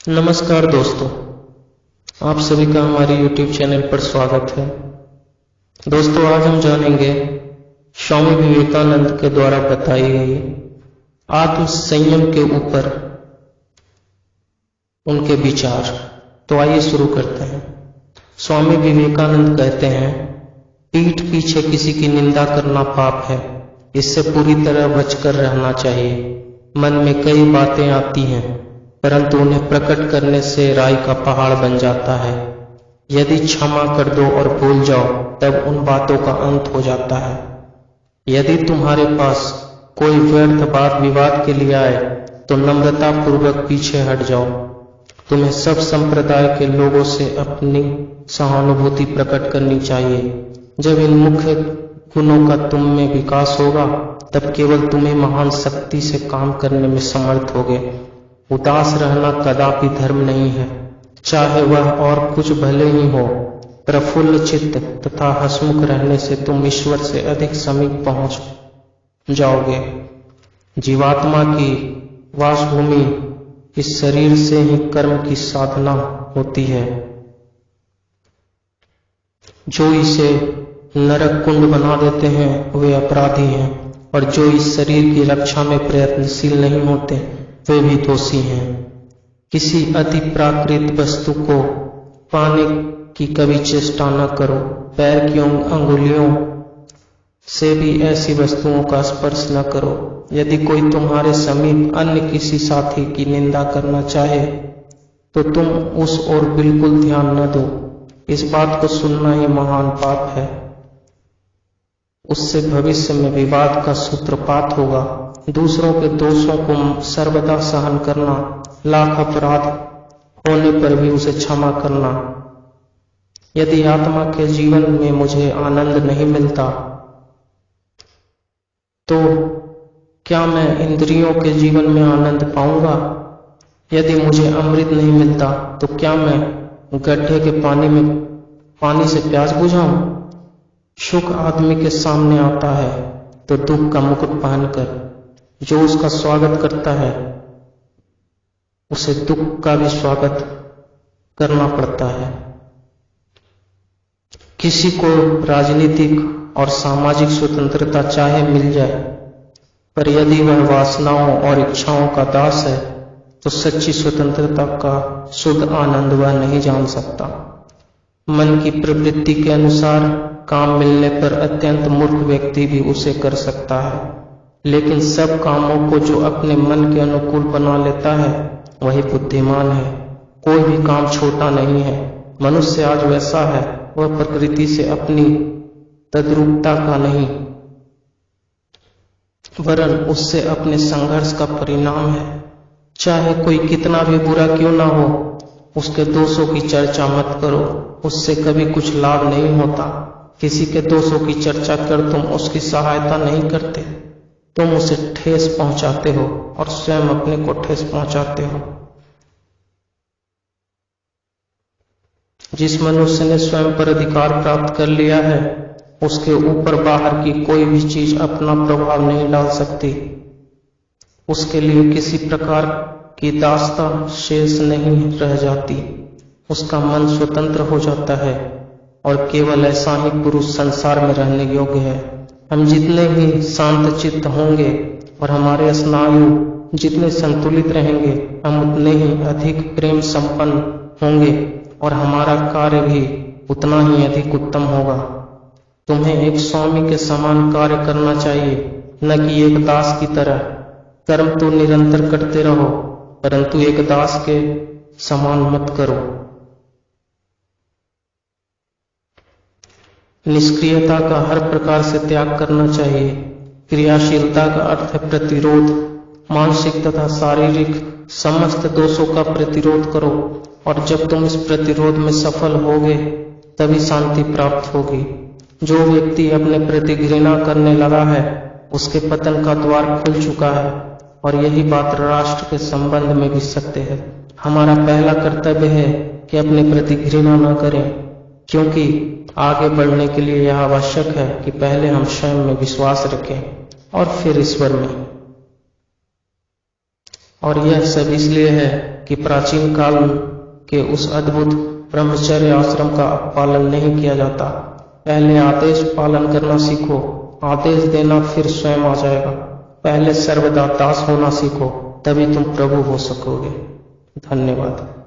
नमस्कार दोस्तों, आप सभी का हमारे YouTube चैनल पर स्वागत है। दोस्तों, आज हम जानेंगे स्वामी विवेकानंद के द्वारा बताई गई आत्म संयम के ऊपर उनके विचार। तो आइए शुरू करते हैं। स्वामी विवेकानंद कहते हैं, पीठ पीछे किसी की निंदा करना पाप है, इससे पूरी तरह बचकर रहना चाहिए। मन में कई बातें आती हैं, परंतु उन्हें प्रकट करने से राई का पहाड़ बन जाता है। यदि क्षमा कर दो और भूल जाओ, तब उन बातों का अंत हो जाता है। यदि तुम्हारे पास कोई व्यर्थ बात विवाद के लिए आए, तो नम्रता पूर्वक पीछे हट जाओ। तुम्हें सब संप्रदाय के लोगों से अपनी सहानुभूति प्रकट करनी चाहिए। जब इन मुख्य गुणों का तुम में विकास होगा, तब केवल तुम्हें महान शक्ति से काम करने में समर्थ होगे। उदास रहना कदापि धर्म नहीं है, चाहे वह और कुछ भले ही हो। प्रफुल्ल चित्त तथा हंसमुख रहने से तुम ईश्वर से अधिक समीप पहुंच जाओगे। जीवात्मा की वासभूमि इस शरीर से ही कर्म की साधना होती है। जो इसे नरक कुंड बना देते हैं वे अपराधी हैं, और जो इस शरीर की रक्षा में प्रयत्नशील नहीं होते वे भी दोषी हैं। किसी अति प्राकृत वस्तु को पाने की कभी चेष्टा न करो। पैर की अंगुलियों से भी ऐसी वस्तुओं का स्पर्श न करो। यदि कोई तुम्हारे समीप अन्य किसी साथी की निंदा करना चाहे, तो तुम उस ओर बिल्कुल ध्यान न दो। इस बात को सुनना ही महान पाप है। उससे भविष्य में विवाद का सूत्रपात होगा। दूसरों के दोषों को सर्वदा सहन करना, लाख अपराध होने पर भी उसे क्षमा करना। यदि आत्मा के जीवन में मुझे आनंद नहीं मिलता, तो क्या मैं इंद्रियों के जीवन में आनंद पाऊंगा? यदि मुझे अमृत नहीं मिलता, तो क्या मैं गड्ढे के पानी से प्यास बुझाऊं? सुख आदमी के सामने आता है तो दुख का मुकुट पहनकर। जो उसका स्वागत करता है, उसे दुख का भी स्वागत करना पड़ता है। किसी को राजनीतिक और सामाजिक स्वतंत्रता चाहे मिल जाए, पर यदि वह वासनाओं और इच्छाओं का दास है, तो सच्ची स्वतंत्रता का शुद्ध आनंद वह नहीं जान सकता। मन की प्रवृत्ति के अनुसार काम मिलने पर अत्यंत मूर्ख व्यक्ति भी उसे कर सकता है, लेकिन सब कामों को जो अपने मन के अनुकूल बना लेता है वही बुद्धिमान है। कोई भी काम छोटा नहीं है। मनुष्य आज वैसा है, वह प्रकृति से अपनी तद्रूपता का नहीं, वरन उससे अपने संघर्ष का परिणाम है। चाहे कोई कितना भी बुरा क्यों ना हो, उसके दोषों की चर्चा मत करो, उससे कभी कुछ लाभ नहीं होता। किसी के दोषों की चर्चा कर तुम उसकी सहायता नहीं करते, तुम उसे ठेस पहुंचाते हो और स्वयं अपने को ठेस पहुंचाते हो। जिस मनुष्य ने स्वयं पर अधिकार प्राप्त कर लिया है, उसके ऊपर बाहर की कोई भी चीज अपना प्रभाव नहीं डाल सकती। उसके लिए किसी प्रकार की दास्ता शेष नहीं रह जाती। उसका मन स्वतंत्र हो जाता है, और केवल ऐसा ही पुरुष संसार में रहने योग्य है। हम जितने ही शांत चित्त होंगे और हमारे स्नायु जितने संतुलित रहेंगे, हम उतने ही अधिक प्रेम संपन्न होंगे और हमारा कार्य भी उतना ही अधिक उत्तम होगा। तुम्हें एक स्वामी के समान कार्य करना चाहिए, न कि एक दास की तरह। कर्म तो निरंतर करते रहो, परंतु एक दास के समान मत करो। निष्क्रियता का हर प्रकार से त्याग करना चाहिए। क्रियाशीलता का अर्थ है प्रतिरोध। मानसिक तथा शारीरिक समस्त दोषों का प्रतिरोध करो, और जब तुम इस प्रतिरोध में सफल होगे, तभी शांति प्राप्त होगी। जो व्यक्ति अपने प्रति घृणा करने लगा है, उसके पतन का द्वार खुल चुका है, और यही बात राष्ट्र के संबंध में भी सत्य है। हमारा पहला कर्तव्य है कि अपने प्रति घृणा न करें, क्योंकि आगे बढ़ने के लिए यह आवश्यक है कि पहले हम स्वयं में विश्वास रखें और फिर ईश्वर में। और यह सब इसलिए है कि प्राचीन काल के उस अद्भुत ब्रह्मचर्य आश्रम का पालन नहीं किया जाता। पहले आदेश पालन करना सीखो, आदेश देना फिर स्वयं आ जाएगा। पहले सर्वदा दास होना सीखो, तभी तुम प्रभु हो सकोगे। धन्यवाद।